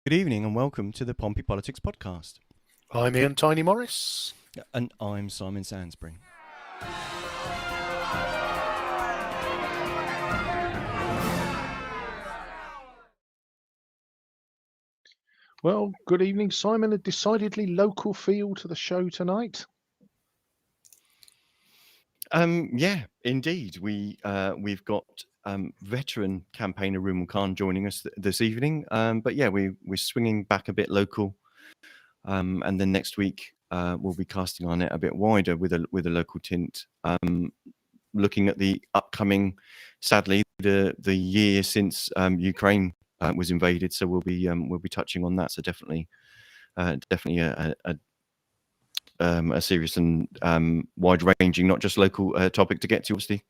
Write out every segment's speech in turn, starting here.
Good evening and welcome to the Pompey Politics Podcast. I'm Ian Tiny Morris. And I'm Simon Sansbury. Well, good evening, Simon. A decidedly local feel to the show tonight. Yeah, indeed. We've got veteran campaigner Rumal Khan joining us this evening. But yeah, we're swinging back a bit local, and then next week we'll be casting our net a bit wider with a local tint, looking at the upcoming, sadly, the year since Ukraine was invaded. So we'll be touching on that. So definitely a serious and wide-ranging, not just local topic to get to. Obviously,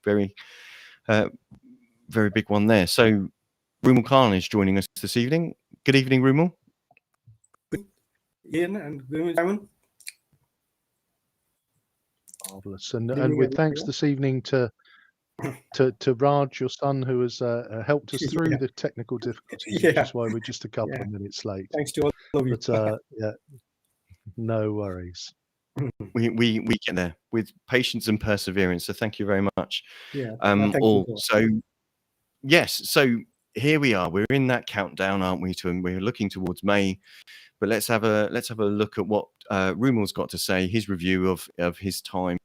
very big one there. So, Rumal Khan is joining us this evening. Good evening, Rumal. Ian and good evening, Simon. Marvelous, and with thanks this evening to Raj, your son, who has helped us through the technical difficulties, which is why we're just a couple of minutes late. Thanks to all of you. But yeah, no worries. We get there with patience and perseverance. So thank you very much. Yeah. So yes, so here we are. We're in that countdown, aren't we? We're looking towards May. But let's have a look at what Rumal's got to say. His review of his time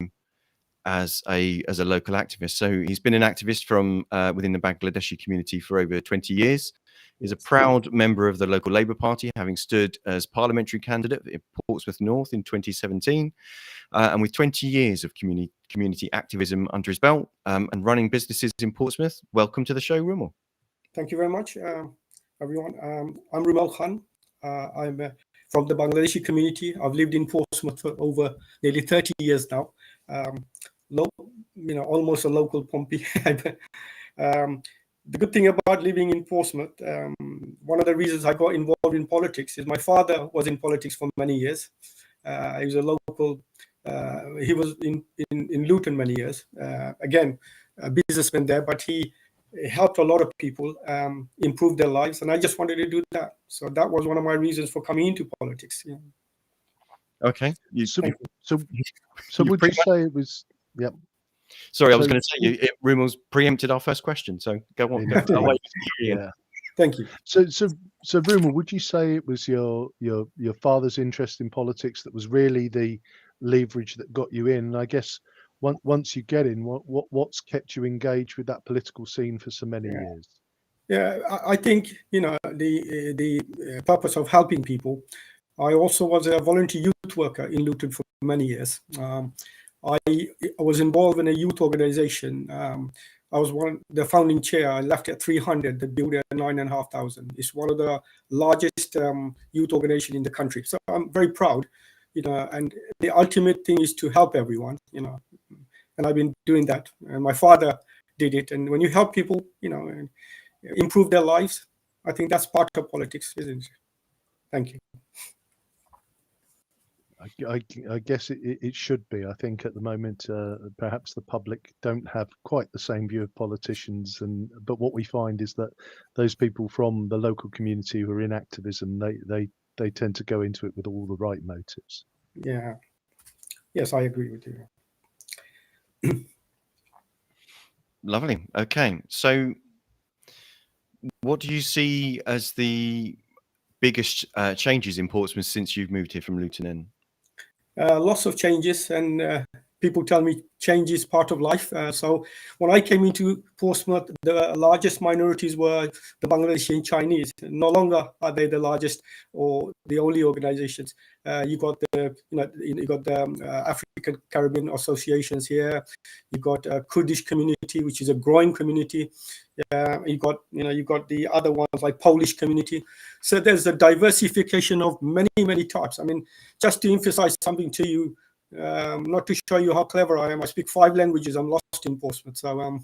as a local activist. So he's been an activist from within the Bangladeshi community for over 20 years. He's a proud member of the local Labour Party, having stood as parliamentary candidate in Portsmouth North in 2017, and with 20 years of community activism under his belt and running businesses in Portsmouth. Welcome to the show, Rumal. Thank you very much, everyone. I'm Rumal Khan. I'm from the Bangladeshi community. I've lived in Portsmouth for over nearly 30 years now. Almost a local Pompey. The good thing about living in Portsmouth, one of the reasons I got involved in politics is my father was in politics for many years. He was a local, he was in Luton many years. Again, a businessman there, but he helped a lot of people improve their lives. And I just wanted to do that. So that was one of my reasons for coming into politics. Yeah. Okay. So would you say it was, yeah. Sorry, I was going to say Rumal's preempted our first question. So go on. I'll wait. Yeah. Thank you. So Rumal, would you say it was your father's interest in politics that was really the leverage that got you in? And I guess once you get in, what's kept you engaged with that political scene for so many years? Yeah, I think the purpose of helping people. I also was a volunteer youth worker in Luton for many years. I was involved in a youth organization. I was the founding chair. I left at 300. They built at 9,500. It's one of the largest youth organization in the country. So I'm very proud, and the ultimate thing is to help everyone, and I've been doing that. And my father did it. And when you help people, and improve their lives, I think that's part of politics, isn't it? Thank you. I guess it should be. I think at the moment, perhaps the public don't have quite the same view of politicians, but what we find is that those people from the local community who are in activism, they tend to go into it with all the right motives. Yeah. Yes, I agree with you. Lovely. Okay, so what do you see as the biggest changes in Portsmouth since you've moved here from Luton Inn? Lots of changes, and people tell me change is part of life. So when I came into Portsmouth, the largest minorities were the Bangladeshi and Chinese. No longer are they the largest or the only organizations. You got the African Caribbean associations here. You got a Kurdish community, which is a growing community. You got the other ones like Polish community. So there's a diversification of many types. I mean, just to emphasize something to you, not to show you how clever I am. I speak 5 languages. I'm lost in Portsmouth. So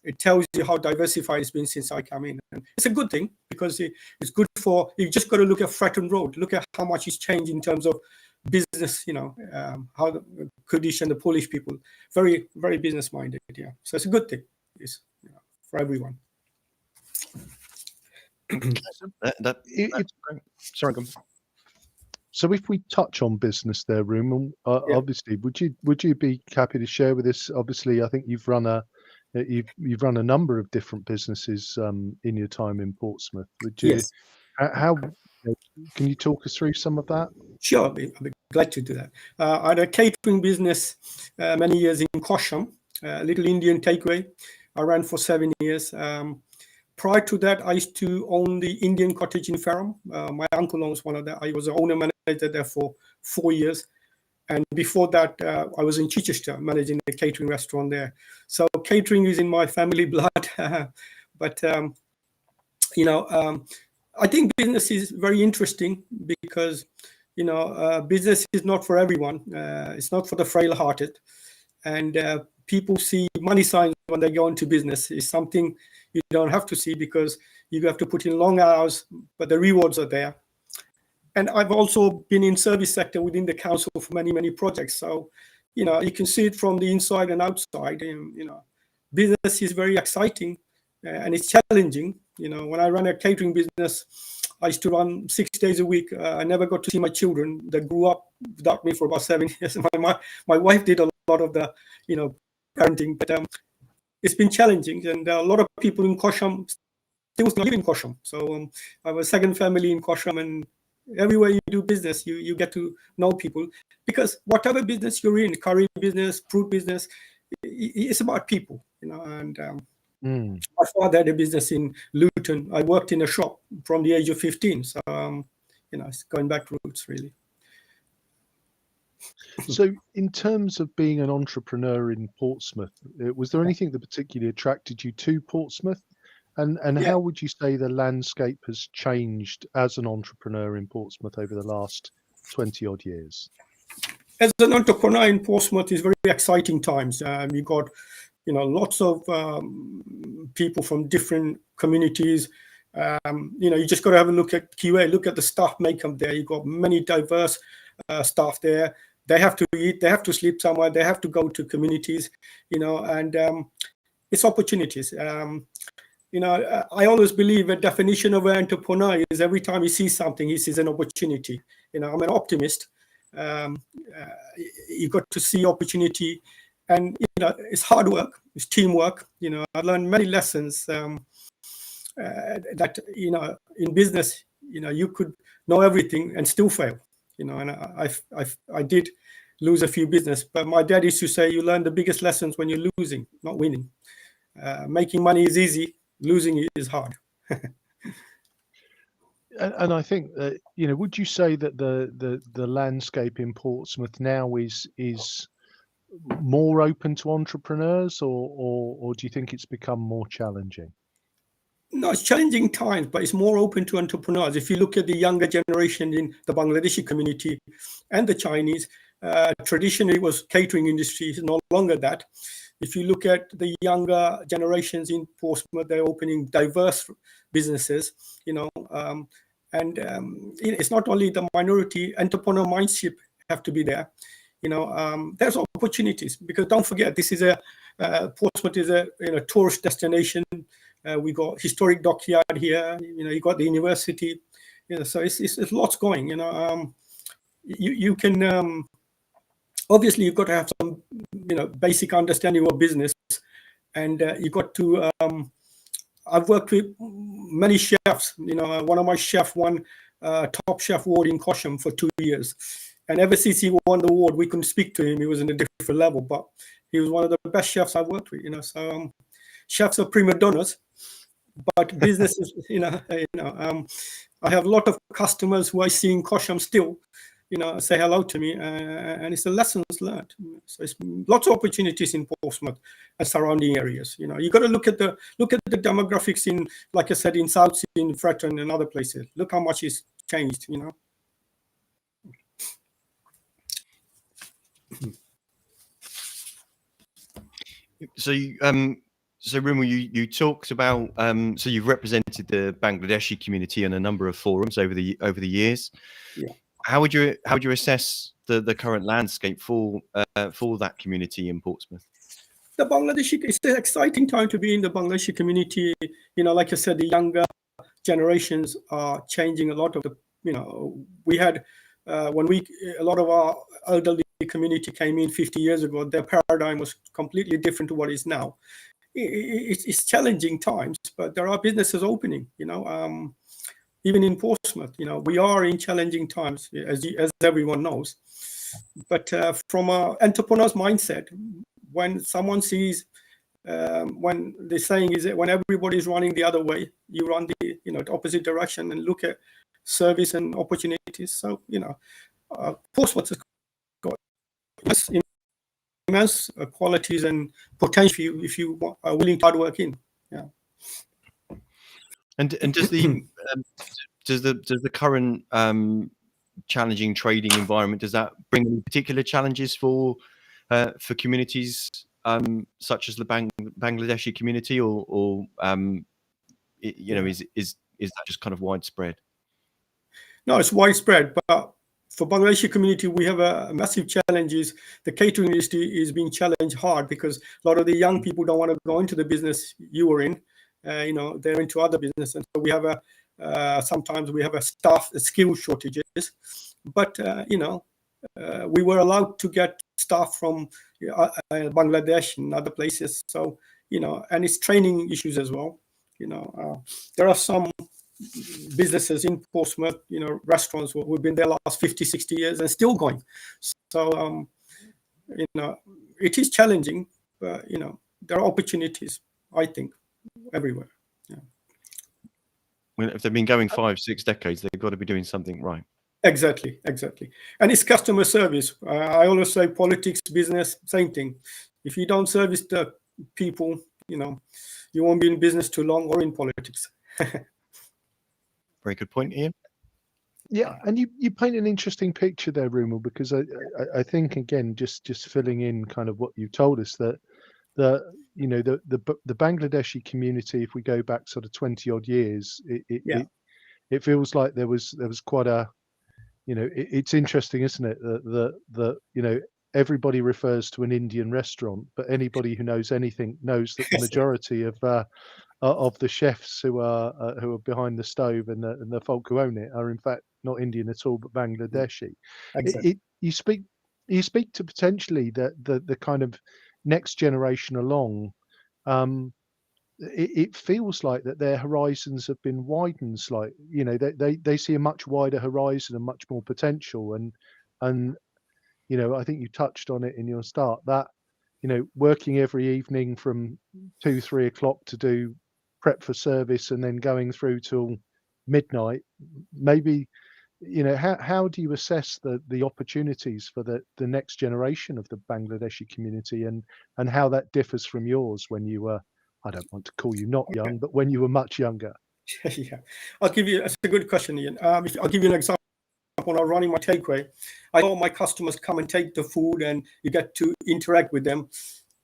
it tells you how diversified it's been since I came in. And it's a good thing because it's good for, you just got to look at Fratton Road. Look at how much it's changed in terms of business, how the Kurdish and the Polish people, very, very business minded. Yeah. So it's a good thing for everyone. If, great. Sorry, go on. so if we touch on business there, Rumal, Yeah. obviously, would you be happy to share with us? Obviously, I think you've run a number of different businesses in your time in Portsmouth. Would you? Yes. How can you talk us through some of that? Sure, I'll be glad to do that. I had a catering business many years in Kosham, a little Indian takeaway. I ran for 7 years. Prior to that, I used to own the Indian cottage in Fareham. My uncle owns one of that. I was the owner manager there for 4 years. And before that, I was in Chichester managing a catering restaurant there. So catering is in my family blood. But, I think business is very interesting because, business is not for everyone. It's not for the frail-hearted. And people see money signs when they go into business. It's something you don't have to see because you have to put in long hours, but the rewards are there. And I've also been in service sector within the council for many, many projects. So, you can see it from the inside and outside. Business is very exciting and it's challenging. When I ran a catering business, I used to run 6 days a week. I never got to see my children that grew up without me for about 7 years. My wife did a lot of the, parenting, but it's been challenging. And a lot of people in Kosham still live in Kosham. So I have a second family in Kosham, and everywhere you do business, you get to know people, because whatever business you're in, curry business, fruit business, it's about people, and my father had a business in Luton. I worked in a shop from the age of 15. So, it's going back roots, really. So, in terms of being an entrepreneur in Portsmouth, was there anything that particularly attracted you to Portsmouth? And Yeah. how would you say the landscape has changed as an entrepreneur in Portsmouth over the last 20 odd years? As an entrepreneur in Portsmouth, is very exciting times. You got, lots of people from different communities. You just got to have a look at QA, look at the staff makeup there. You've got many diverse staff there. They have to eat, they have to sleep somewhere, they have to go to communities, and it's opportunities. I always believe a definition of an entrepreneur is every time he sees something, he sees an opportunity. I'm an optimist. You got to see opportunity, and it's hard work, it's teamwork. I learned many lessons that in business, you could know everything and still fail. And I did lose a few business, but my dad used to say, you learn the biggest lessons when you're losing, not winning. Making money is easy, losing it is hard. And I think that, would you say that the landscape in Portsmouth now is more open to entrepreneurs, or do you think it's become more challenging? No, it's challenging times, but it's more open to entrepreneurs. If you look at the younger generation in the Bangladeshi community and the Chinese, traditionally it was catering industry, it's no longer that. If you look at the younger generations in Portsmouth, they're opening diverse businesses, and it's not only the minority entrepreneur mindset have to be there. There's opportunities, because don't forget, this is Portsmouth is a tourist destination. We got historic dockyard here. You got the university. So it's lots going. You can obviously you've got to have some basic understanding of business, and you got to. I've worked with many chefs. One of my chefs won top chef award in Kosham for 2 years, and ever since he won the award, we couldn't speak to him. He was in a different level, but he was one of the best chefs I've worked with. So chefs are prima donnas, but business is, I have a lot of customers who I see in Kosham still, say hello to me, and it's a lessons learned. So it's lots of opportunities in Portsmouth and surrounding areas. You got to look at the demographics in, like I said, in South, in Fretton and other places. Look how much it's changed. So Rumal, you talked about so you've represented the Bangladeshi community in a number of forums over the years. Yeah. How would you assess the current landscape for that community in Portsmouth? The Bangladeshi, it's an exciting time to be in the Bangladeshi community. Like I said, the younger generations are changing a lot of the, we had when a lot of our elderly community came in 50 years ago, their paradigm was completely different to what is now. It's challenging times, but there are businesses opening, even in Portsmouth, we are in challenging times, as everyone knows. But from an entrepreneur's mindset, when someone sees, when the saying is that when everybody is running the other way, you run the opposite direction and look at service and opportunities. So Portsmouth has got immense qualities and potential if you are willing to hard work in. Yeah. And does the current challenging trading environment, does that bring any particular challenges for communities such as the Bangladeshi community, or is that just kind of widespread? No, it's widespread, but for Bangladeshi community, we have a massive challenges. The catering industry is being challenged hard because a lot of the young people don't want to go into the business you were in. They're into other business, and so we have sometimes we have skill shortages. But we were allowed to get staff from Bangladesh and other places. So and it's training issues as well. There are some businesses in Portsmouth, restaurants who've been there last 50, 60 years and still going. So, it is challenging, but, there are opportunities, I think, everywhere. Yeah. Well, if they've been going 5, 6 decades, they've got to be doing something right. Exactly. And it's customer service. I always say politics, business, same thing. If you don't service the people, you won't be in business too long or in politics. Very good point, Ian. Yeah, and you paint an interesting picture there, Rumal, because I think, again, just filling in kind of what you told us, that the Bangladeshi community, if we go back sort of 20 odd years, it feels like there was quite a, it's interesting, isn't it, that everybody refers to an Indian restaurant, but anybody who knows anything knows that the majority of the chefs who are behind the stove and the folk who own it are in fact not Indian at all, but Bangladeshi. Exactly. You speak to potentially the kind of next generation along. It feels like that their horizons have been widened slightly. They see a much wider horizon and much more potential. And I think you touched on it in your start, that working every evening from 2-3 o'clock to do prep for service and then going through till midnight. Maybe how do you assess the opportunities for the next generation of the Bangladeshi community, and how that differs from yours when you were, I don't want to call you not young, but when you were much younger? Yeah, that's a good question, Ian. I'll give you an example. When I was running my takeaway, I saw my customers come and take the food and you get to interact with them.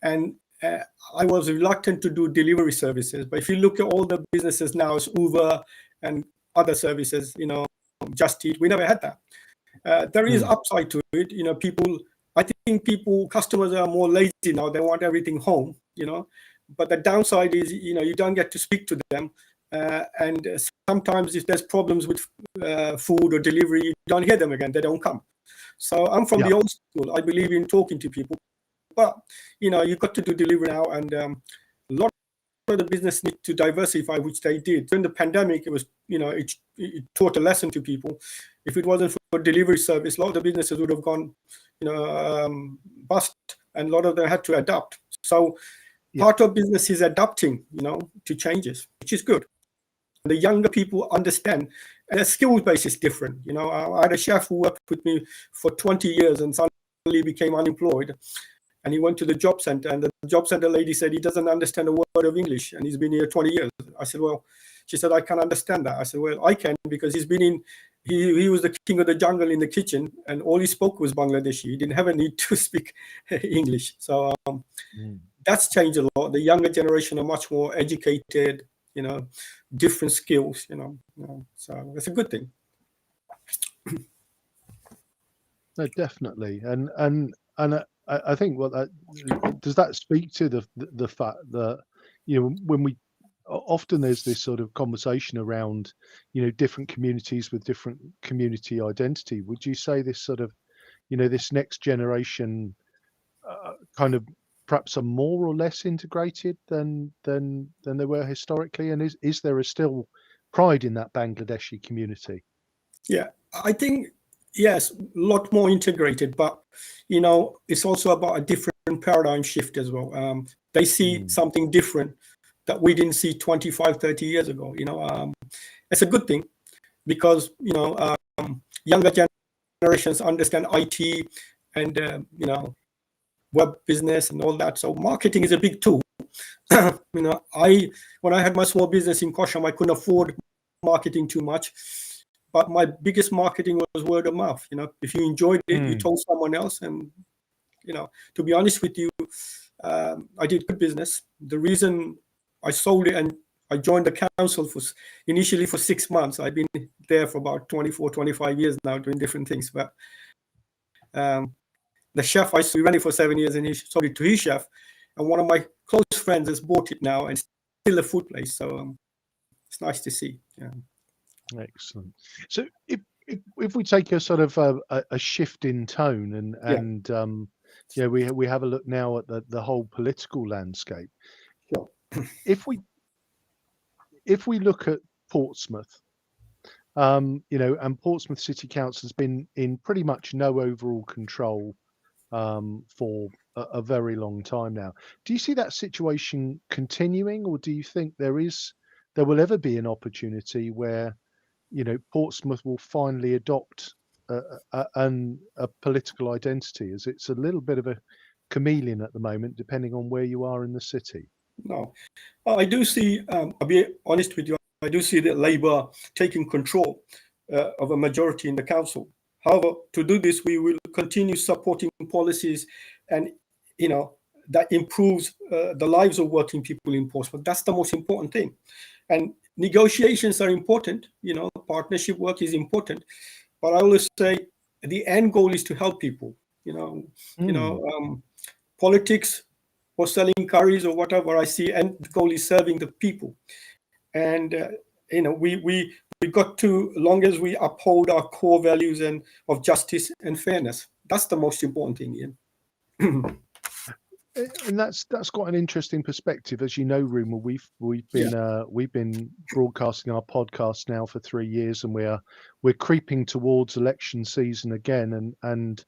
And I was reluctant to do delivery services. But if you look at all the businesses now, it's Uber and other services, Just Eat, we never had that. There is upside to it. I think customers are more lazy now. They want everything home, But the downside is, you don't get to speak to them. And sometimes if there's problems with food or delivery, you don't hear them again. They don't come. So I'm from the old school. I believe in talking to people. But, you've got to do delivery now. And a lot of the business need to diversify, which they did. During the pandemic, it was, it taught a lesson to people. If it wasn't for delivery service, a lot of the businesses would have gone, bust. And a lot of them had to adapt. So part of business is adapting, to changes, which is good. The younger people understand, and the skill base is different. I had a chef who worked with me for 20 years and suddenly became unemployed. And he went to the job center, and the job center lady said he doesn't understand a word of English, and he's been here 20 years. I said, well, she said, I can understand that. I said, well, I can, because he's been he was the king of the jungle in the kitchen, and all he spoke was Bangladeshi. He didn't have a need to speak English. So that's changed a lot. The younger generation are much more educated, different skills, so it's a good thing. No, definitely. And I think does that speak to the fact that when we often there's this sort of conversation around, different communities with different community identity. Would you say this sort of, this next generation kind of perhaps are more or less integrated than they were historically? And is there still pride in that Bangladeshi community? Yeah, I think, yes, a lot more integrated, but it's also about a different paradigm shift as well. They see something different that we didn't see 25, 30 years ago. It's a good thing because younger generations understand IT and web business and all that. So marketing is a big tool. When I had my small business in Kosham, I couldn't afford marketing too much. But my biggest marketing was word of mouth. If you enjoyed it, you told someone else. And, to be honest with you, I did good business. The reason I sold it and I joined the council initially for 6 months. I've been there for about 24, 25 years now doing different things. But the chef, I used to run it for 7 years and he sold it to his chef. And one of my close friends has bought it now and still a food place. So it's nice to see. Yeah. Excellent. So if we take a sort of a shift in tone and we have a look now at the whole political landscape. Sure. If we look at Portsmouth, and Portsmouth City Council has been in pretty much no overall control for a very long time now. Do you see that situation continuing, or do you think there will ever be an opportunity where Portsmouth will finally adopt a political identity, as it's a little bit of a chameleon at the moment, depending on where you are in the city? No, I do see, I'll be honest with you, I do see that Labour taking control of a majority in the council. However, to do this, we will continue supporting policies and, that improves the lives of working people in Portsmouth. That's the most important thing. And negotiations are important, partnership work is important, but I always say the end goal is to help people. Politics or selling curries or whatever, I see end goal is serving the people. And we got to, long as we uphold our core values and of justice and fairness, that's the most important thing, Ian. And that's quite an interesting perspective. As you know, Rumal, we've been broadcasting our podcast now for 3 years, and we're creeping towards election season again. And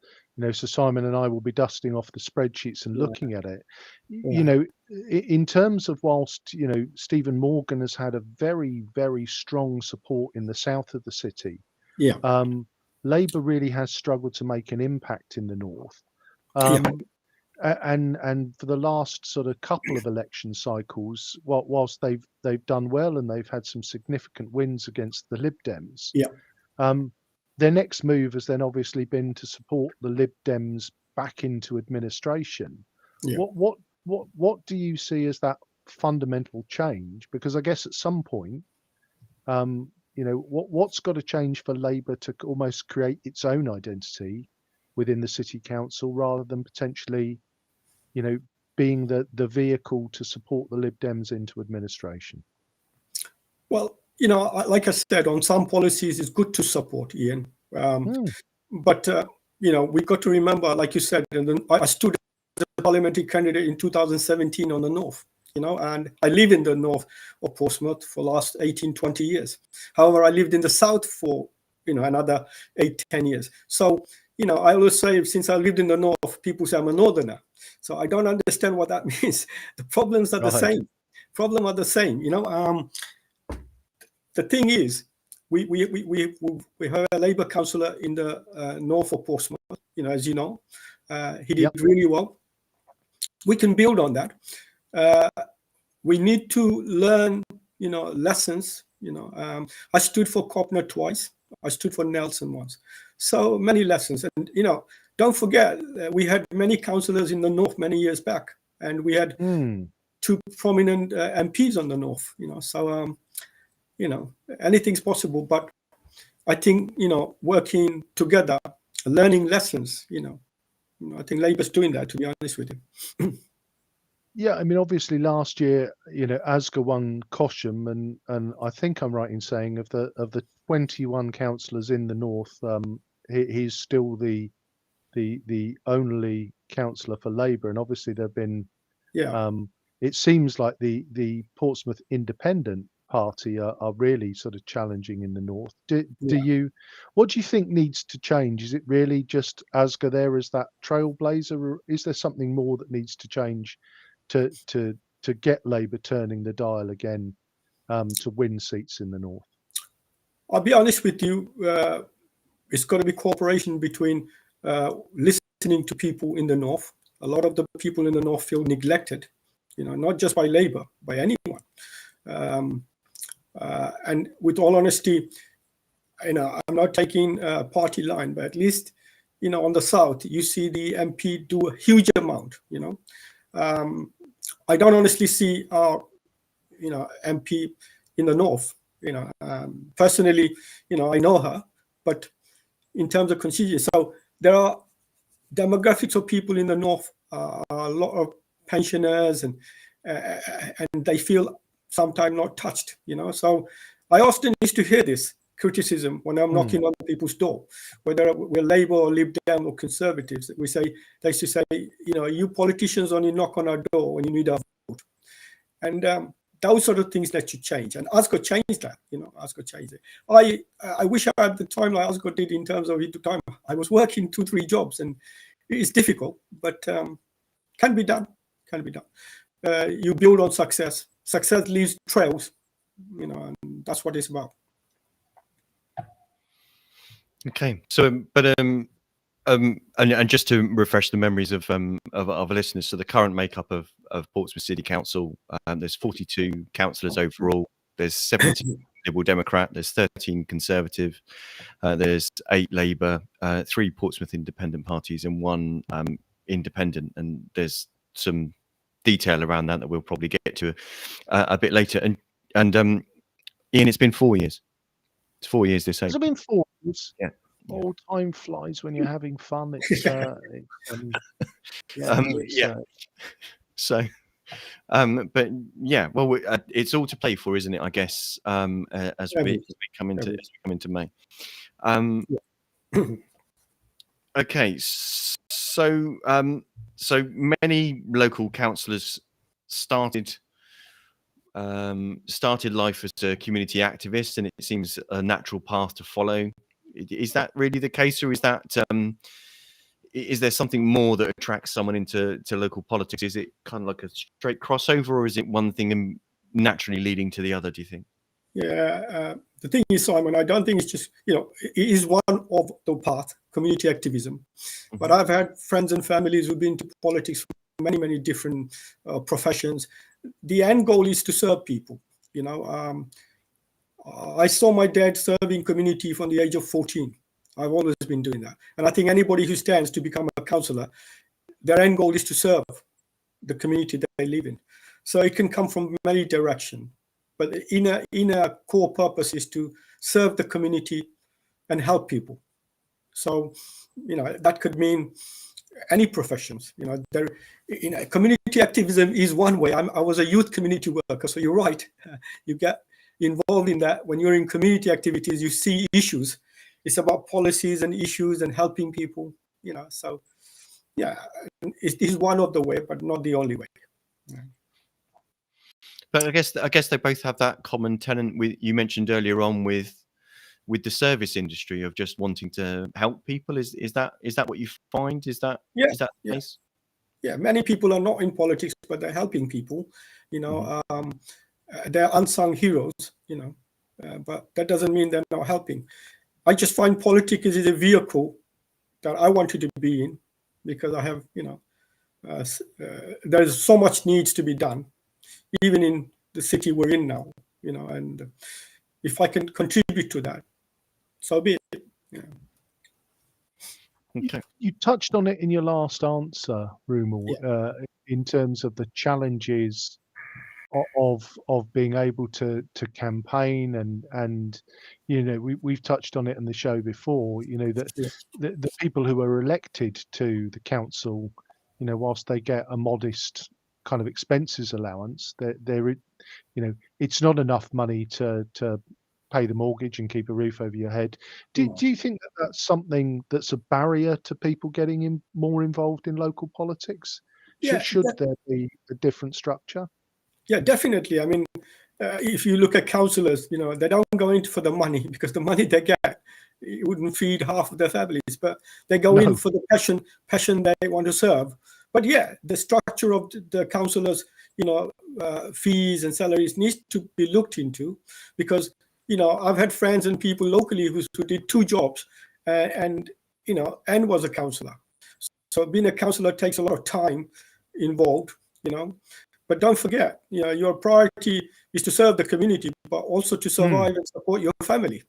so Simon and I will be dusting off the spreadsheets and looking at it. In terms of whilst Stephen Morgan has had a very, very strong support in the south of the city. Labour really has struggled to make an impact in the north. And for the last sort of couple of election cycles, whilst they've done well and they've had some significant wins against the Lib Dems, their next move has then obviously been to support the Lib Dems back into administration. What do you see as that fundamental change? Because I guess at some point, what's got to change for Labour to almost create its own identity within the city council, rather than potentially being the vehicle to support the Lib Dems into administration? Well, like I said, on some policies, it's good to support, Ian. But, we got to remember, like you said, I stood as a parliamentary candidate in 2017 on the north, and I live in the north of Portsmouth for the last 18, 20 years. However, I lived in the south for, another 8, 10 years. So, I always say, since I lived in the north, people say I'm a northerner. So I don't understand what that means. The problems are the same. The thing is, we have a Labour councillor in the north of Portsmouth, as you know. He did really well. We can build on that. We need to learn, lessons. I stood for Copner twice. I stood for Nelson once. So many lessons. And, don't forget, we had many councillors in the north many years back, and we had 2 prominent MPs on the north, so, anything's possible. But I think, working together, learning lessons, I think Labour's doing that, to be honest with you. Yeah, I mean, obviously last year, Asger won Cosham, and I think I'm right in saying of the 21 councillors in the north, he's still the only councillor for Labour, and obviously there've been. Yeah, It seems like the Portsmouth Independent Party are really sort of challenging in the north. What do you think needs to change? Is it really just Asger there as that trailblazer, or is there something more that needs to change to get Labour turning the dial again, to win seats in the north? I'll be honest with you. It's got to be cooperation between listening to people in the north. A lot of the people in the north feel neglected, not just by Labour, by anyone. And with all honesty, I'm not taking a party line, but at least, on the south, you see the MP do a huge amount. I don't honestly see our, MP in the north. Personally, I know her, but in terms of constituency, so there are demographics of people in the north, a lot of pensioners, and they feel sometimes not touched. So I often used to hear this criticism when I'm knocking on people's door, whether we're Labour or Lib Dem or Conservatives. They used to say, you politicians only knock on our door when you need our vote, and those sort of things that should change. And Asger changed that. Asger changed it. I wish I had the time like Asger did in terms of the time. I was working 2-3 jobs, and it's difficult, but can be done. Can be done. You build on success. Success leaves trails, and that's what it's about. Okay, so and just to refresh the memories of our listeners, so the current makeup of Portsmouth City Council, there's 42 councillors overall. There's 17 Liberal Democrat, there's 13 Conservative, there's 8 Labour, 3 Portsmouth Independent parties, and 1 Independent. And there's some detail around that we'll probably get to a bit later. And Ian, it's been 4 years. It's 4 years this April. It's been 4 years. Yeah. Oh, time flies when you're having fun. It's So, but yeah, well, it's all to play for, isn't it? I guess as we come into May. Okay, so many local councillors started life as a community activist, and it seems a natural path to follow. Is that really the case, or is that is there something more that attracts someone into local politics? Is it kind of like a straight crossover, or is it one thing and naturally leading to the other, do you think? Yeah, the thing is, Simon, I don't think it's just, it is one of the path, community activism. But I've had friends and families who've been to politics from many, many different professions. The end goal is to serve people. I saw my dad serving community from the age of 14. I've always been doing that. And I think anybody who stands to become a councillor, their end goal is to serve the community that they live in. So it can come from many directions. But in a core purpose is to serve the community and help people. So, that could mean any professions. Community activism is one way. I was a youth community worker, so you're right. You get involved in that. When you're in community activities, you see issues. It's about policies and issues and helping people. So yeah, it is one of the way, but not the only way. Yeah. But I guess they both have that common tenet you mentioned earlier on with the service industry of just wanting to help people. Is that what you find? Is that the case? Yeah, many people are not in politics, but they're helping people. They're unsung heroes. But that doesn't mean they're not helping. I just find politics is a vehicle that I wanted to be in because I have, there's so much needs to be done, even in the city we're in now, and if I can contribute to that, so be it. Yeah. Okay. You touched on it in your last answer, Rumal, in terms of the challenges of being able to campaign and we've touched on it in the show before, that the people who are elected to the council, whilst they get a modest kind of expenses allowance, it's not enough money to pay the mortgage and keep a roof over your head. Do you think that that's something that's a barrier to people getting more involved in local politics? Yeah, Should there be a different structure? yeah, definitely. I mean, if you look at councillors, they don't go in for the money, because the money they get, it wouldn't feed half of their families, but they go in for the passion they want to serve. But yeah, the structure of the councillors, fees and salaries needs to be looked into, because I've had friends and people locally who did 2 jobs, and was a councillor. So being a councillor takes a lot of time involved, but don't forget, your priority is to serve the community, but also to survive and support your family,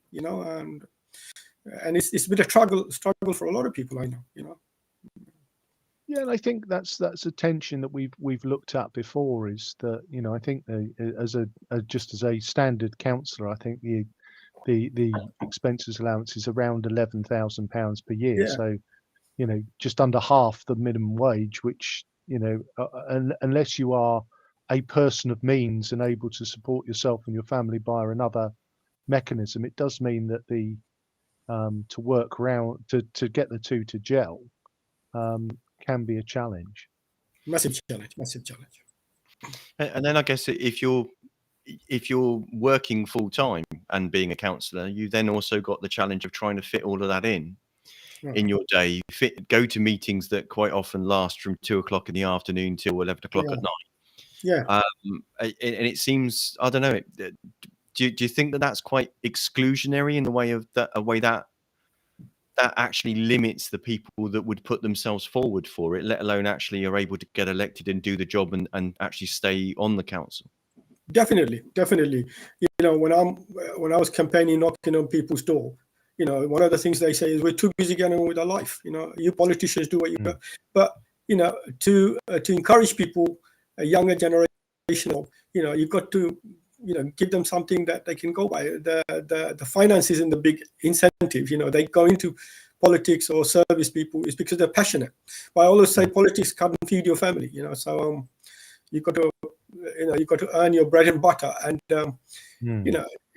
and it's been a struggle for a lot of people, I know. Yeah, and I think that's a tension that we've looked at before. Is that I think just as a standard councillor, I think the expenses allowance is around £11,000 per year. Yeah. So just under half the minimum wage, which unless you are a person of means and able to support yourself and your family via another mechanism, it does mean that to work around to get the two to gel can be a challenge. Massive challenge. And then I guess if you're working full time and being a counsellor, you then also got the challenge of trying to fit all of that in your day. Go to meetings that quite often last from 2:00 in the afternoon till 11:00 at night. Yeah. And it seems, I don't know. Do you think that that's quite exclusionary in the way of that actually limits the people that would put themselves forward for it, let alone actually are able to get elected and do the job and actually stay on the council? Definitely. When I was campaigning, knocking on people's door, one of the things they say is, we're too busy getting on with our life. You politicians do what you do. But to encourage people, a younger generation, you've got to give them something that they can go by. The finances and the big incentive, they go into politics or service people is because they're passionate. But I always say politics can't feed your family, so you've got to earn your bread and butter, and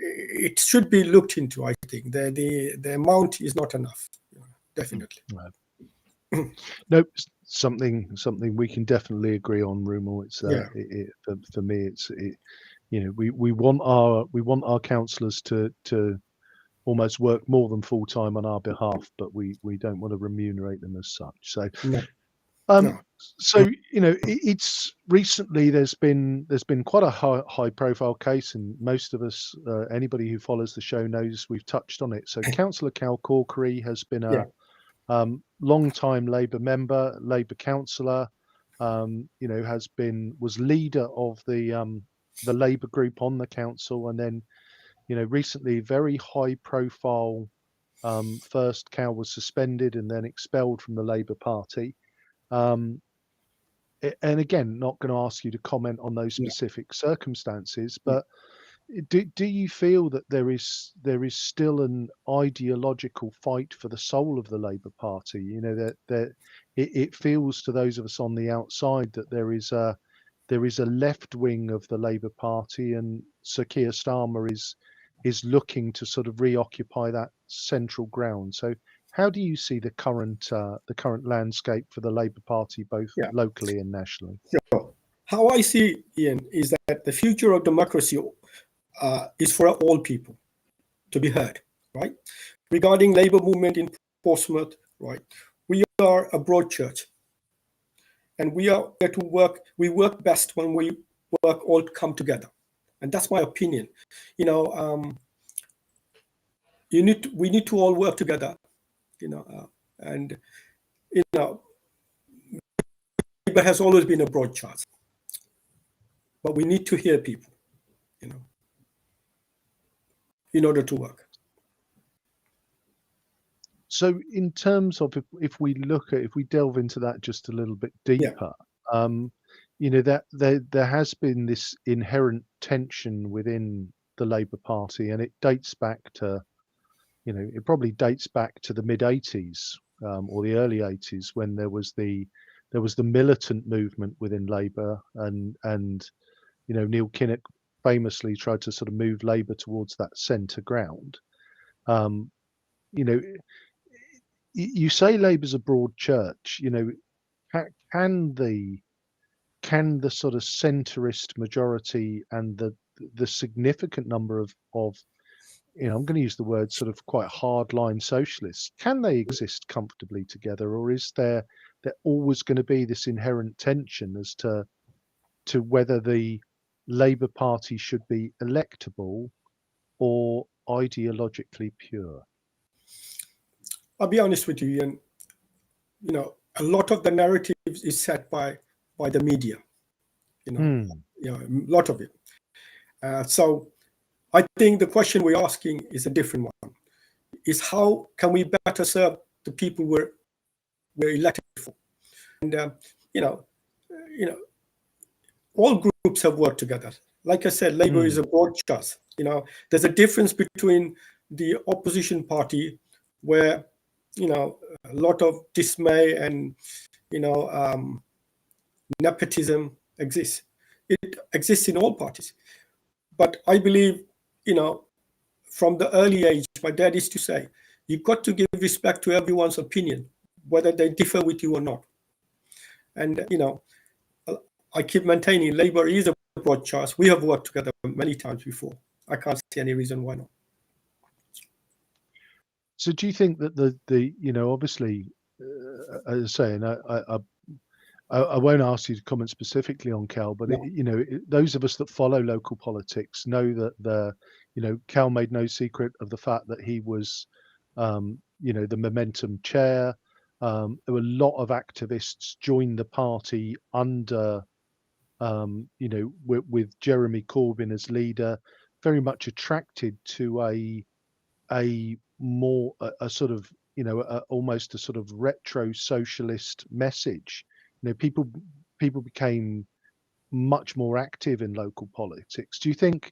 it should be looked into. I think the amount is not enough, definitely. No, something we can definitely agree on, Rumal. It's for me, we want our councillors to almost work more than full time on our behalf, but we don't want to remunerate them as such. So, so it's recently there's been quite a high profile case, and most of us, anybody who follows the show knows we've touched on it. So, Councillor Cal Corkery has been a long-time Labour member, Labour councillor. Was leader of the Labour group on the council, and then recently very high profile first Cal was suspended and then expelled from the Labour Party. And again, not going to ask you to comment on those specific circumstances, but do you feel that there is still an ideological fight for the soul of the Labour Party? That it feels to those of us on the outside that there is a left wing of the Labour Party, and Sir Keir Starmer is looking to sort of reoccupy that central ground. So how do you see the current landscape for the Labour Party, both locally and nationally? Sure. How I see, Ian, is that the future of democracy is for all people to be heard, right? Regarding Labour movement in Portsmouth, right? We are a broad church, and we are there to work. We work best when we all come together, and that's my opinion. We need to all work together, and Labour has always been a broad church, but we need to hear people, in order to work. So in terms of if we delve into that just a little bit deeper, that there has been this inherent tension within the Labour Party, and it dates back to, it probably dates back to the mid 80s or the early 80s, when there was the there was the militant movement within Labour, and you know, Neil Kinnock famously tried to sort of move Labour towards that centre ground. You know, you say Labour's a broad church. You know, can the sort of centrist majority and the significant number of you know, I'm going to use the word sort of quite hardline socialists, can they exist comfortably together, or is there always going to be this inherent tension as to whether the Labour Party should be electable or ideologically pure? I'll be honest with you, Ian. You know, a lot of the narrative is set by the media. You know, a lot of it. So I think the question we're asking is a different one. Is how can we better serve the people we're elected for? And you know, all groups have worked together. Like I said, Labour is a broad church. You know, there's a difference between the opposition party, where you know a lot of dismay and you know nepotism exists. It exists in all parties. But I believe, you know, from the early age, my dad used to say, you've got to give respect to everyone's opinion, whether they differ with you or not. And, you know, I keep maintaining Labour is a broad church. We have worked together many times before. I can't see any reason why not. So do you think that the you know, obviously, as I say, and I won't ask you to comment specifically on Cal, but you know, those of us that follow local politics know that you know, Cal made no secret of the fact that he was, you know, the Momentum chair. There were a lot of activists joined the party under, you know, with Jeremy Corbyn as leader, very much attracted to a more a sort of, you know, almost a sort of retro socialist message. You know, people became much more active in local politics. Do you think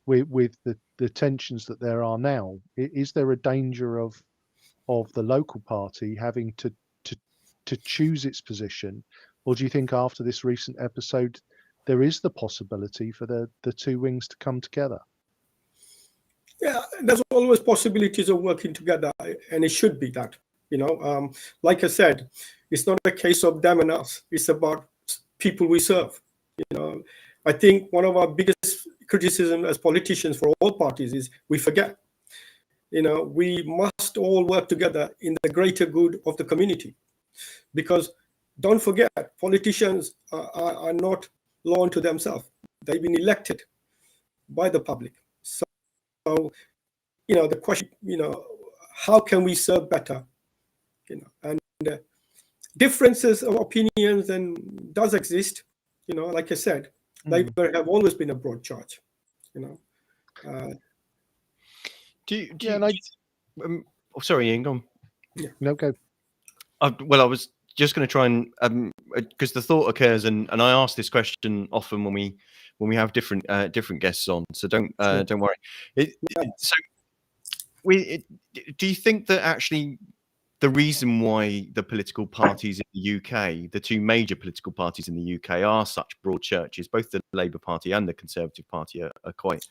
with the tensions that there are now, is there a danger of the local party having to choose its position, or do you think after this recent episode there is the possibility for the two wings to come together? Yeah, there's always possibilities of working together, and it should be that. You know, like I said, it's not a case of them and us. It's about people we serve. You know, I think one of our biggest criticism as politicians for all parties is we forget. You know, we must all work together in the greater good of the community, because don't forget, politicians are not law unto themselves. They've been elected by the public. So, you know, the question, you know, how can we serve better? You know, and differences of opinions and does exist. You know, like I said, Labour have always been a broad church. You know. Sorry, Ian, go on. Yeah. No, go. Well, I was just going to try and because the thought occurs, and I ask this question often when we have different guests on. So don't worry. So do you think that actually the reason why the political parties in the UK, the two major political parties in the UK, are such broad churches, both the Labour Party and the Conservative Party are quite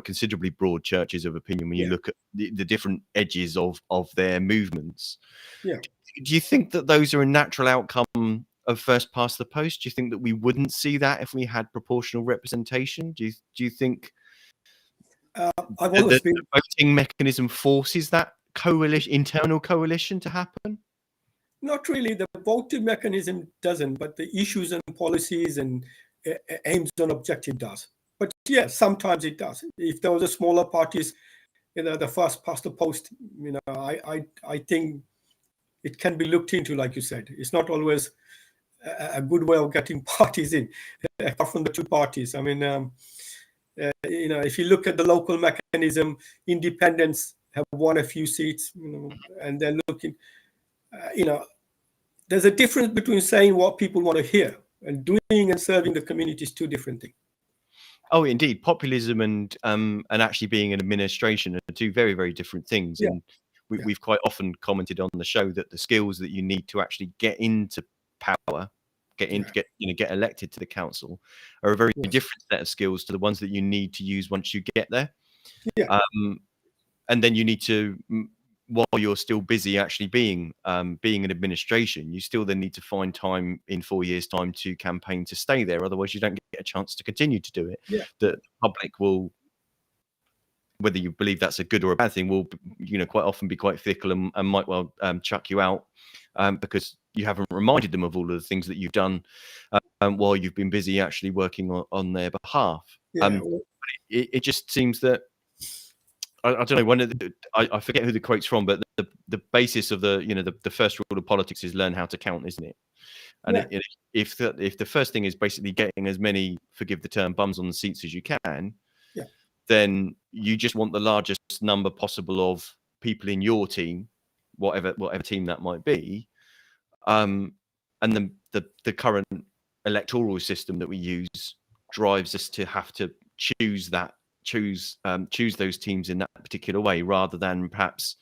considerably broad churches of opinion when you look at the different edges of their movements? Yeah. Do you think that those are a natural outcome of first past the post? Do you think that we wouldn't see that if we had proportional representation? Do you think the voting mechanism forces that internal coalition to happen? Not really. The voting mechanism doesn't, but the issues and policies and aims and objective does. But yeah, sometimes it does. If there was a smaller parties, you know, the first past the post, you know, I think it can be looked into, like you said. It's not always a good way of getting parties in, apart from the two parties. I mean, you know, if you look at the local mechanism, independents have won a few seats, you know, and they're looking, you know, there's a difference between saying what people want to hear and doing and serving the community is two different things. Oh, indeed. Populism and actually being an administration are two very, very different things. Yeah. And we've quite often commented on the show that the skills that you need to actually get into power, get elected to the council, are a very different set of skills to the ones that you need to use once you get there. Yeah. And then you need to, while you're still busy actually being an administration, you still then need to find time in 4 years' time to campaign to stay there. Otherwise, you don't get a chance to continue to do it. Yeah. The public will, whether you believe that's a good or a bad thing, will quite often be quite fickle and might well chuck you out because you haven't reminded them of all of the things that you've done while you've been busy actually working on their behalf. Yeah. It just seems that I don't know. I forget who the quote's from, but the basis of the first rule of politics is learn how to count, isn't it? And if the first thing is basically getting as many, forgive the term, bums on the seats as you can, then you just want the largest number possible of people in your team, whatever team that might be. And the current electoral system that we use drives us to have to choose those teams in that particular way, rather than perhaps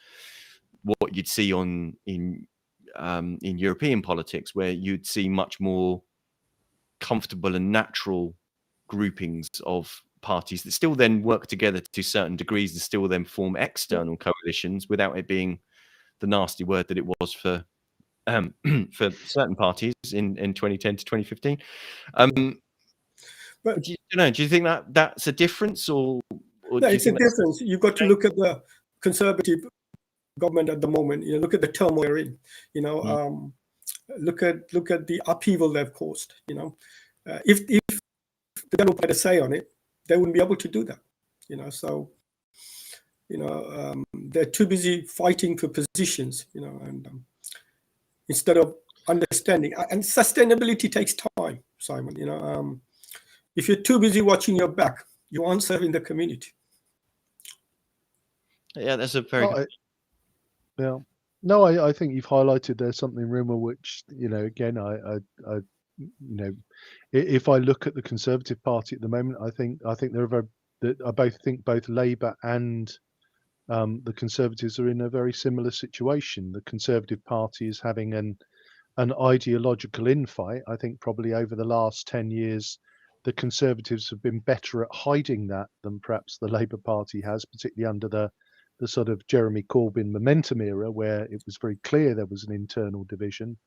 what you'd see in European politics, where you'd see much more comfortable and natural groupings of parties that still then work together to certain degrees and still then form external coalitions without it being the nasty word that it was for certain parties in 2010 to 2015. But do you think that that's a difference, or no, it's a difference? You've got to look at the Conservative government at the moment. Look at the turmoil you're in. Look at the upheaval they've caused. If the government had a say on it, they wouldn't be able to do that. So they're too busy fighting for positions. And instead of understanding, and sustainability takes time, Simon. If you're too busy watching your back, you aren't serving the community. Yeah, that's a very good... Yeah. No, I think you've highlighted there's something, Rumal, which, again, I if I look at the Conservative Party at the moment, I think both Labour and the Conservatives are in a very similar situation. The Conservative Party is having an ideological infight. I think probably over the last 10 years, the Conservatives have been better at hiding that than perhaps the Labour Party has, particularly under the sort of Jeremy Corbyn momentum era, where it was very clear there was an internal division.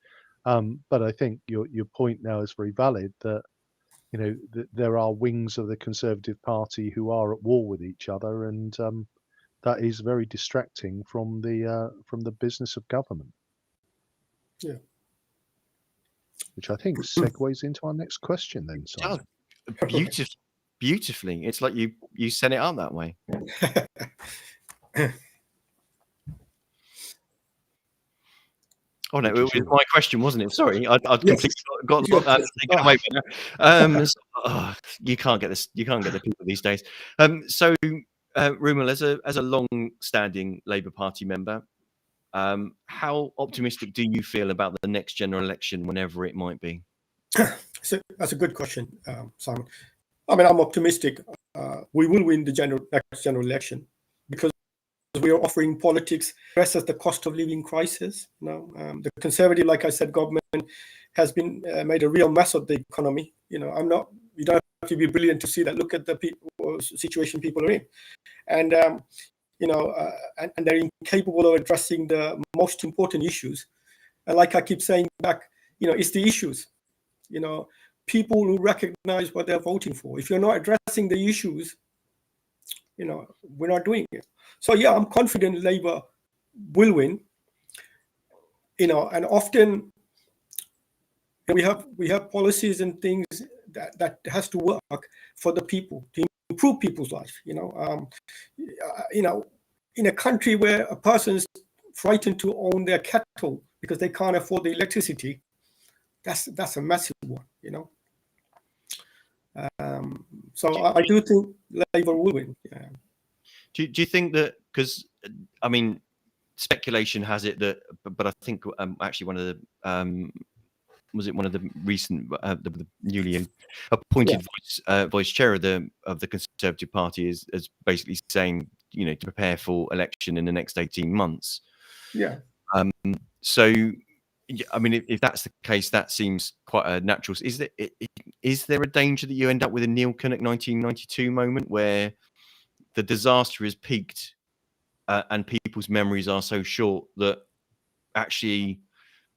But I think your point now is very valid, that there are wings of the Conservative Party who are at war with each other, and that is very distracting from the business of government. Yeah. Which I think segues into our next question then, Simon. Beautifully. It's like you set it up that way. Oh no, it was my question, wasn't it? Sorry, I'd completely got taken away from that. You can't get this. You can't get the people these days. So, Rumal, as a long-standing Labour Party member, how optimistic do you feel about the next general election, whenever it might be? So that's a good question, Simon. I mean, I'm optimistic. We will win the next general election, because we are offering politics versus the cost of living crisis. The Conservative, like I said, government has been made a real mess of the economy. You don't have to be brilliant to see that. Look at the situation people are in, and and they're incapable of addressing the most important issues. And like I keep saying back, it's the issues. People who recognize what they're voting for. If you're not addressing the issues, we're not doing it. So yeah, I'm confident Labour will win. And often we have policies and things that has to work for the people, to improve people's life. In a country where a person's frightened to own their kettle because they can't afford the electricity, that's a massive one. So I do think Labour will win. Yeah. Do you think that, because I mean, speculation has it that, but I think actually one of the one of the recent the newly appointed vice chair of the Conservative Party is basically saying, to prepare for election in the next 18 months. Yeah. So Yeah, I mean, if that's the case, that seems quite a natural. Is there a danger that you end up with a Neil Kinnock 1992 moment where the disaster is peaked and people's memories are so short that actually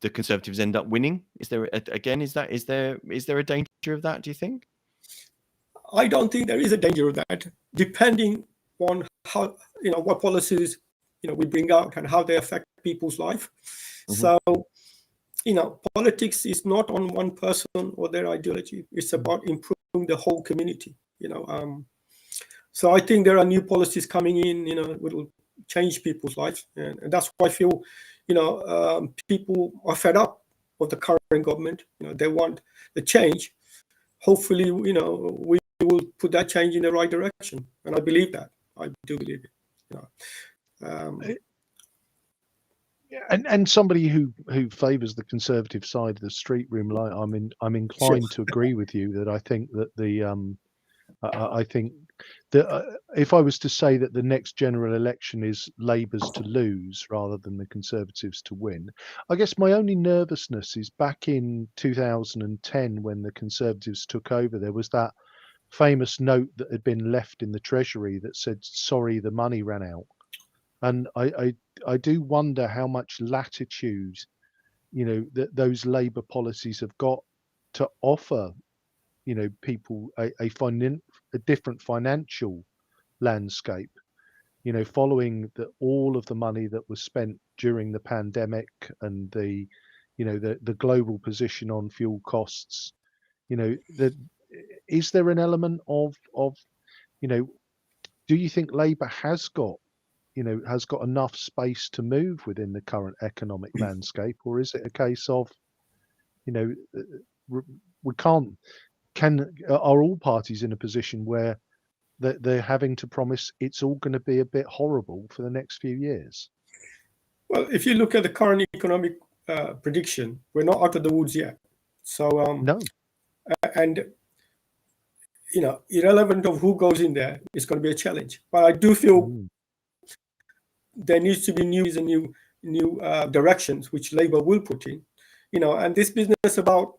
the Conservatives end up winning? Is there again? Is there a danger of that? Do you think? I don't think there is a danger of that, depending on how, what policies, we bring out and how they affect people's life. So, politics is not on one person or their ideology. It's about improving the whole community, So I think there are new policies coming in, which will change people's lives. And that's why I feel, people are fed up of the current government. They want the change. Hopefully, we will put that change in the right direction. And I believe that. I do believe it. And somebody who favours the Conservative side of the street, Rumal, I'm inclined to agree with you that I think that if I was to say that the next general election is Labour's to lose rather than the Conservatives to win, I guess my only nervousness is back in 2010 when the Conservatives took over. There was that famous note that had been left in the Treasury that said, "Sorry, the money ran out." And I do wonder how much latitude, that those Labour policies have got to offer, people a different financial landscape, following all of the money that was spent during the pandemic and the global position on fuel costs. Is there an element of, do you think Labour has got enough space to move within the current economic landscape, or is it a case of, we are all parties in a position where they're having to promise it's all going to be a bit horrible for the next few years? Well, if you look at the current economic prediction, we're not out of the woods yet. So no, and irrelevant of who goes in there, it's going to be a challenge. But I do feel there needs to be new directions which Labour will put in, and this business about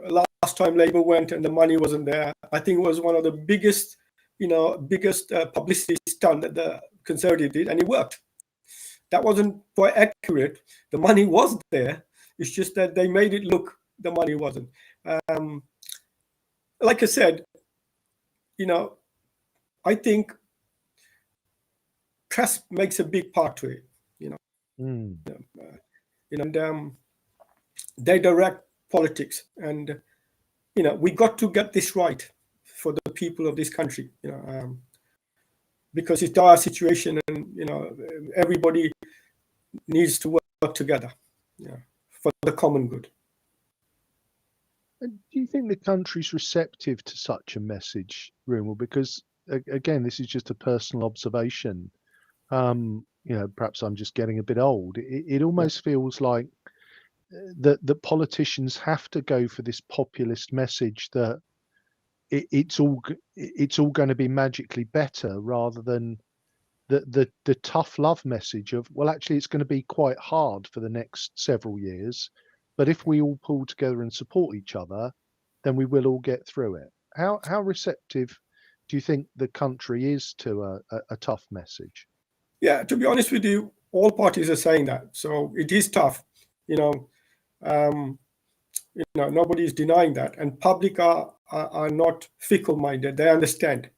last time Labour went and the money wasn't there, I think was one of the biggest publicity stunt that the Conservative did, and it worked. That wasn't quite accurate. The money was there. It's just that they made it look the money wasn't. Like I said, I think press makes a big part to it, and they direct politics, and we got to get this right for the people of this country, because it's dire situation, and everybody needs to work together, for the common good. And do you think the country's receptive to such a message, Rumal? Because again, this is just a personal observation. Perhaps I'm just getting a bit old. It almost feels like that politicians have to go for this populist message that it's all going to be magically better, rather than the tough love message of, well, actually it's going to be quite hard for the next several years, but if we all pull together and support each other, then we will all get through it. How receptive do you think the country is to a tough message? Yeah, to be honest with you, all parties are saying that. So it is tough, nobody is denying that, and public are not fickle-minded. They understand.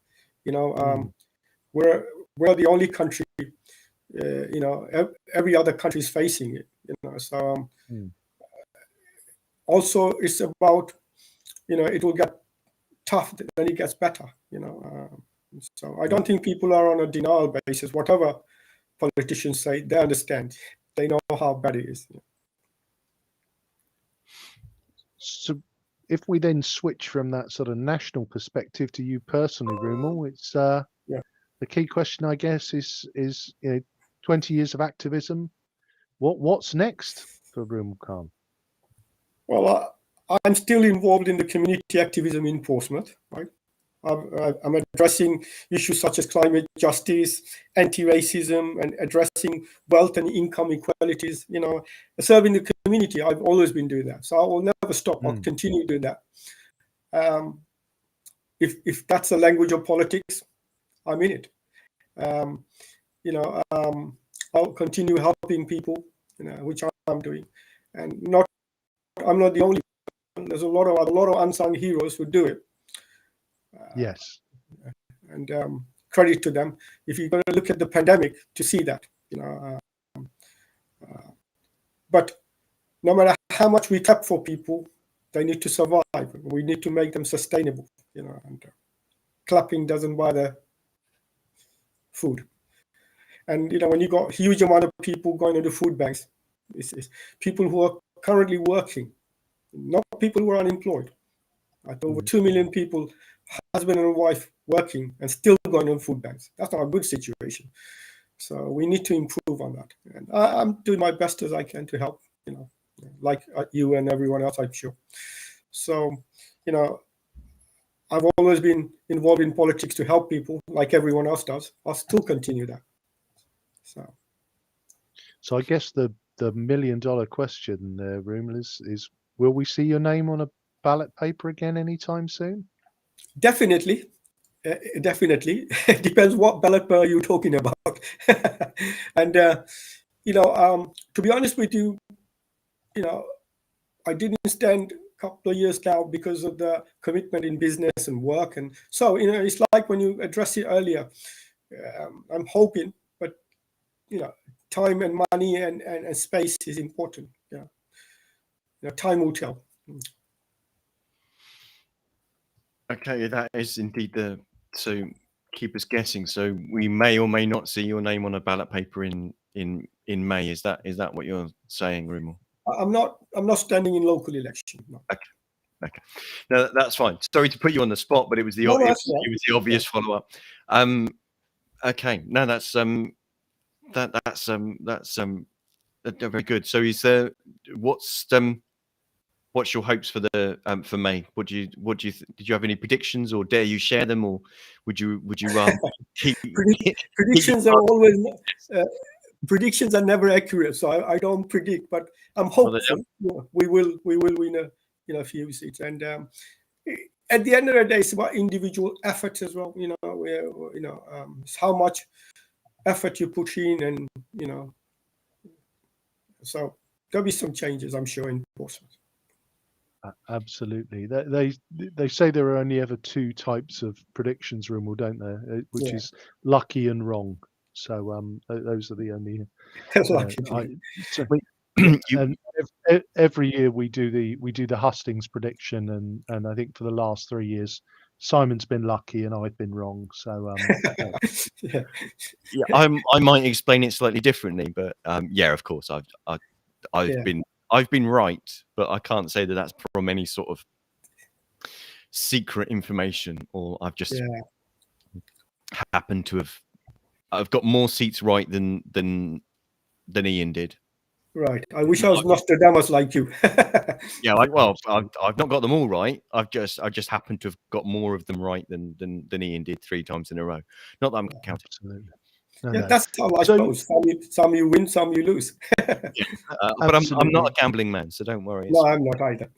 We're the only country. Every other country is facing it. So also it's about, it will get tough, then it gets better. So I don't think people are on a denial basis. Whatever politicians say, they understand. They know how bad it is. So if we then switch from that sort of national perspective to you personally, Rumal, it's the key question, I guess, is 20 years of activism. What's next for Rumal Khan? Well, I'm still involved in the community activism in Portsmouth, right? I'm addressing issues such as climate justice, anti-racism, and addressing wealth and income inequalities. Serving the community. I've always been doing that, so I will never stop. I'll continue doing that. If that's the language of politics, I'm in it. I'll continue helping people, which I'm doing, and I'm not the only one. There's a lot of unsung heroes who do it. Yes. And credit to them. If you're going to look at the pandemic to see that, but no matter how much we clap for people, they need to survive. We need to make them sustainable, and clapping doesn't buy the food. And when you got huge amount of people going into food banks, it's people who are currently working, not people who are unemployed. Over 2 million people, husband and wife, working and still going on food banks. That's not a good situation. So we need to improve on that. And I'm doing my best as I can to help, like you and everyone else, I'm sure. So, I've always been involved in politics to help people, like everyone else does. I'll still continue that. So I guess the $1 million question, Rumal, is will we see your name on a ballot paper again anytime soon? Definitely. Definitely. It depends what ballot paper you're talking about. And, to be honest with you, I didn't stand a couple of years now because of the commitment in business and work. And so, it's like when you addressed it earlier, I'm hoping, but, time and money and space is important. Time will tell. Okay, that is indeed so keep us guessing. So we may or may not see your name on a ballot paper in May. Is that what you're saying, Rumal? I'm not standing in local election. No. Okay. No, that's fine. Sorry to put you on the spot, but it was the obvious follow-up. Okay. No, that's very good. So what's your hopes for the for May? Did you have any predictions, or dare you share them, or would you rather keep predictions are always predictions are never accurate, so I don't predict, but I'm hopeful we will win a few seats. And at the end of the day, it's about individual efforts as well. It's how much effort you put in, and so there'll be some changes, I'm sure, in Portsmouth. Absolutely. They say there are only ever two types of predictions, Rumal, don't there? Which is lucky and wrong. So those are the only. And every year we do the hustings prediction, and I think for the last 3 years Simon's been lucky and I've been wrong. So I might explain it slightly differently, but of course I've been right, but I can't say that that's from any sort of secret information, or I've just happened to have. I've got more seats right than Ian did. Right. I wish I was Nostradamus like you. I've not got them all right. I just happened to have got more of them right than Ian did 3 times in a row. Not that I'm counting. Absolutely. That's how life goes. Some you win, some you lose. But I'm not a gambling man, so don't worry. No, I'm not either.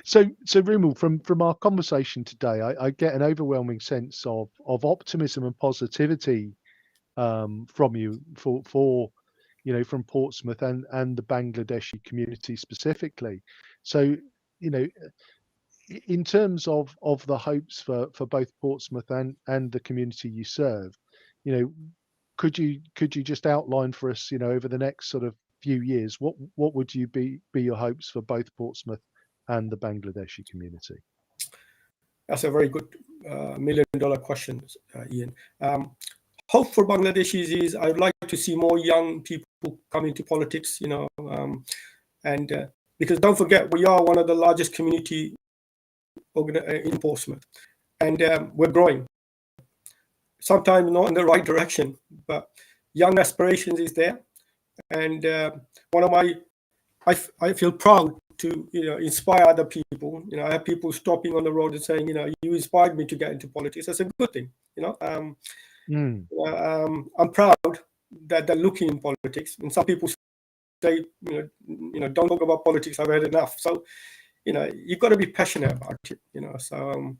So Rumal, from our conversation today, I get an overwhelming sense of optimism and positivity from you for from Portsmouth and the Bangladeshi community specifically. So in terms of the hopes for both Portsmouth and the community you serve, could you just outline for us, over the next sort of few years, what would you be your hopes for both Portsmouth and the Bangladeshi community? That's a very good $1 million question, Ian. Hope for Bangladeshis is I would like to see more young people come into politics, and because don't forget, we are one of the largest community in Portsmouth, and we're growing. Sometimes not in the right direction, but young aspirations is there. And one of I feel proud to inspire other people. I have people stopping on the road and saying, you inspired me to get into politics. That's a good thing. I'm proud that they're looking in politics. And some people say, don't talk about politics. I've had enough. So, you've got to be passionate about it. So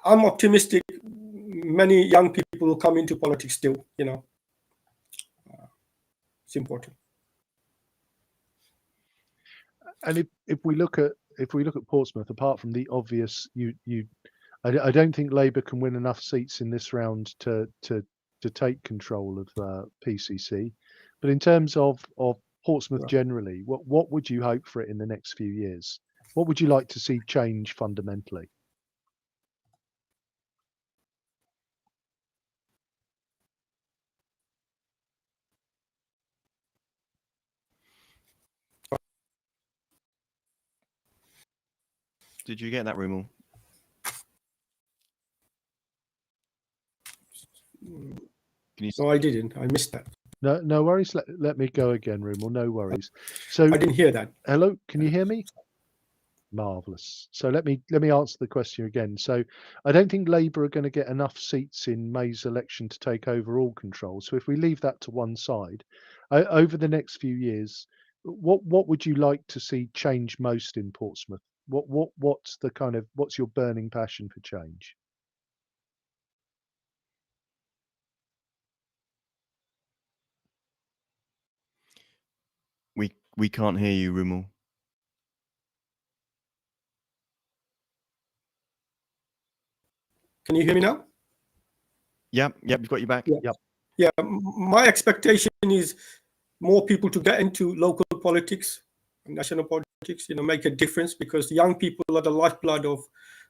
I'm optimistic. Many young people will come into politics still. It's important. And if we look at Portsmouth, apart from the obvious, I don't think Labour can win enough seats in this round to take control of PCC. But in terms of Portsmouth generally, what would you hope for it in the next few years? What would you like to see change fundamentally? Did you get that, Rumal? No, I didn't. I missed that. No worries. Let me go again, Rumal. No worries. So I didn't hear that. Hello, can you hear me? Marvellous. So let me answer the question again. So I don't think Labour are going to get enough seats in May's election to take overall control. So if we leave that to one side, over the next few years, what would you like to see change most in Portsmouth? What's your burning passion for change? We can't hear you, Rumal. Can you hear me now? Yep, we've got you back. Yeah. My expectation is more people to get into local politics, national politics. Make a difference, because young people are the lifeblood of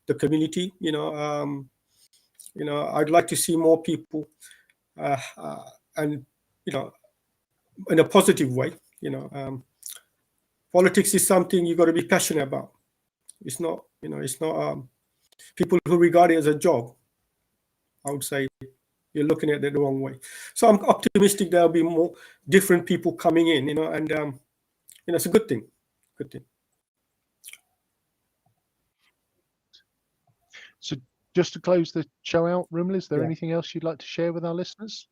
the community. I'd like to see more people, and in a positive way. Politics is something you got to be passionate about. It's not people who regard it as a job. I would say you're looking at it the wrong way. So I'm optimistic there'll be more different people coming in, and it's a good thing. Good thing. So just to close the show out, Rumal, is there anything else you'd like to share with our listeners?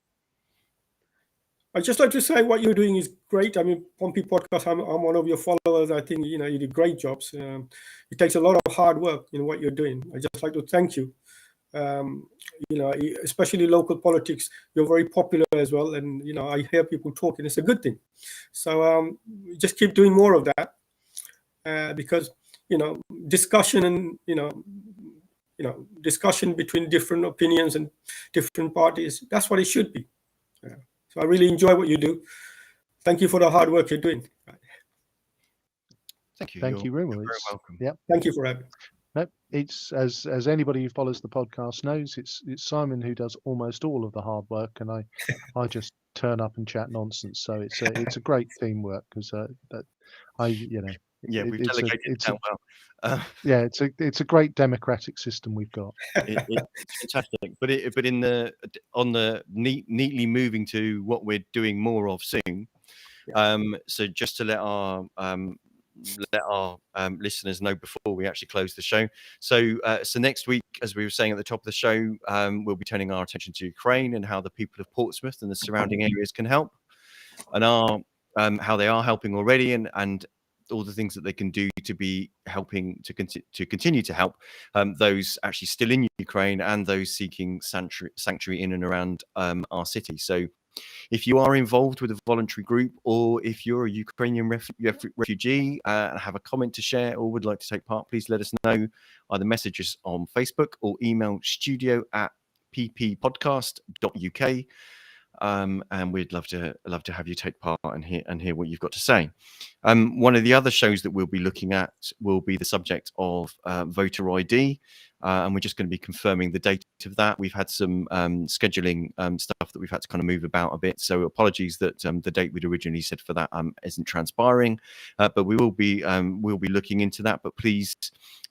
I'd just like to say what you're doing is great. I mean, Pompey Podcast, I'm one of your followers. I think, you do great jobs. It takes a lot of hard work in what you're doing. I just like to thank you. Especially local politics, you're very popular as well. And, I hear people talking. It's a good thing. So just keep doing more of that, because, discussion and, discussion between different opinions and different parties, that's what it should be. So I really enjoy what you do. Thank you for the hard work you're doing. Thank you. Thank you, Rumal. You're very welcome. Yep. Thank you for having me. No, it's as anybody who follows the podcast knows, it's Simon who does almost all of the hard work, and I just turn up and chat nonsense. So it's a great teamwork, because we've delegated it down well. Yeah, it's a great democratic system we've got. It's fantastic, but on the neatly moving to what we're doing more of soon. So just to let our listeners know before we actually close the show. So next week, as we were saying at the top of the show, we'll be turning our attention to Ukraine and how the people of Portsmouth and the surrounding areas can help, and how they are helping already, and all the things that they can do to be helping to continue to help those actually still in Ukraine and those seeking sanctuary in and around our city. So if you are involved with a voluntary group, or if you're a Ukrainian refugee and have a comment to share or would like to take part, please let us know. Either message us on Facebook or email studio@pppodcast.uk. And we'd love to have you take part and hear what you've got to say. One of the other shows that we'll be looking at will be the subject of voter ID, and we're just going to be confirming the date of that. We've had some scheduling stuff that we've had to kind of move about a bit, so apologies that the date we'd originally said for that isn't transpiring, but we'll be looking into that. But please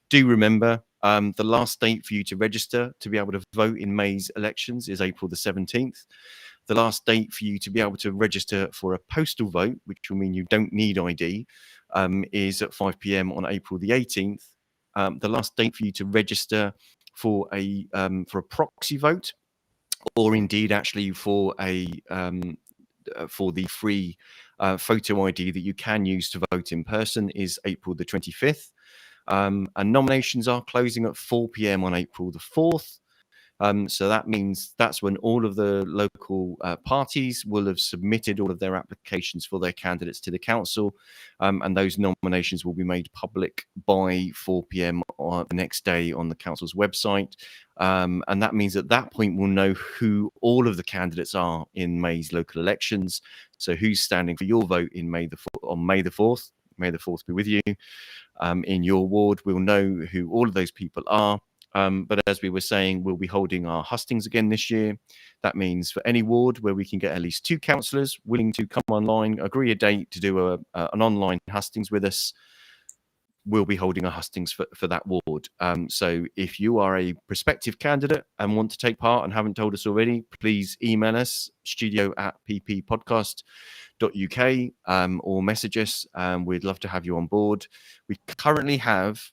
do remember, the last date for you to register to be able to vote in May's elections is April the 17th. The last date for you to be able to register for a postal vote, which will mean you don't need ID, is at 5 p.m. on April the 18th. The last date for you to register for a proxy vote, or indeed actually for the free photo ID that you can use to vote in person, is April the 25th. And nominations are closing at 4 p.m. on April the 4th. So that means that's when all of the local parties will have submitted all of their applications for their candidates to the council, and those nominations will be made public by 4 p.m. on the next day on the council's website. And that means at that point we'll know who all of the candidates are in May's local elections. So who's standing for your vote in May the 4th. May the 4th be with you. In your ward, we'll know who all of those people are. But as we were saying, we'll be holding our hustings again this year. That means for any ward where we can get at least 2 councillors willing to come online, agree a date to do an online hustings with us, we'll be holding a hustings for that ward. So if you are a prospective candidate and want to take part and haven't told us already, please email us, studio@pppodcast.uk, or message us. We'd love to have you on board. We currently have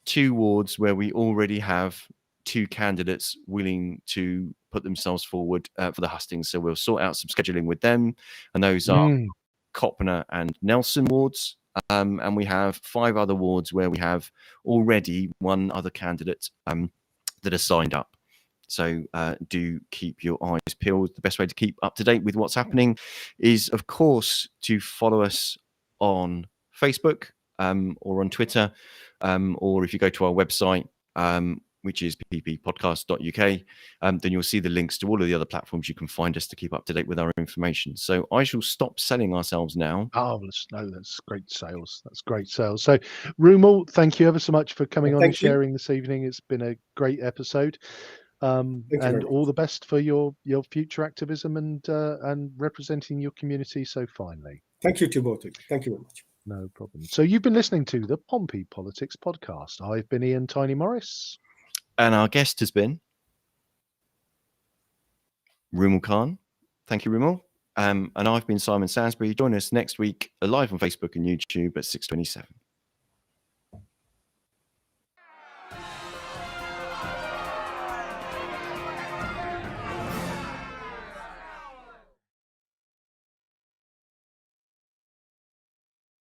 2 wards where we already have 2 candidates willing to put themselves forward for the hustings. So we'll sort out some scheduling with them, and those are Copner and Nelson wards. And we have 5 other wards where we have already 1 other candidate that has signed up. So do keep your eyes peeled. The best way to keep up to date with what's happening is, of course, to follow us on Facebook or on Twitter, or if you go to our website, which is pppodcast.uk, then you'll see the links to all of the other platforms you can find us to keep up to date with our information. So I shall stop selling ourselves now. Marvelous. No, that's great sales. That's great sales. So, Rumal, thank you ever so much for coming on and sharing this evening. It's been a great episode. And all the best for your future activism and representing your community so finely. Thank you to both of you. Thank you very much. No problem. So you've been listening to the Pompey Politics Podcast. I've been Ian Tiny Morris. And our guest has been Rumal Khan. Thank you, Rumal. And I've been Simon Sainsbury. Join us next week live on Facebook and YouTube at 6:27.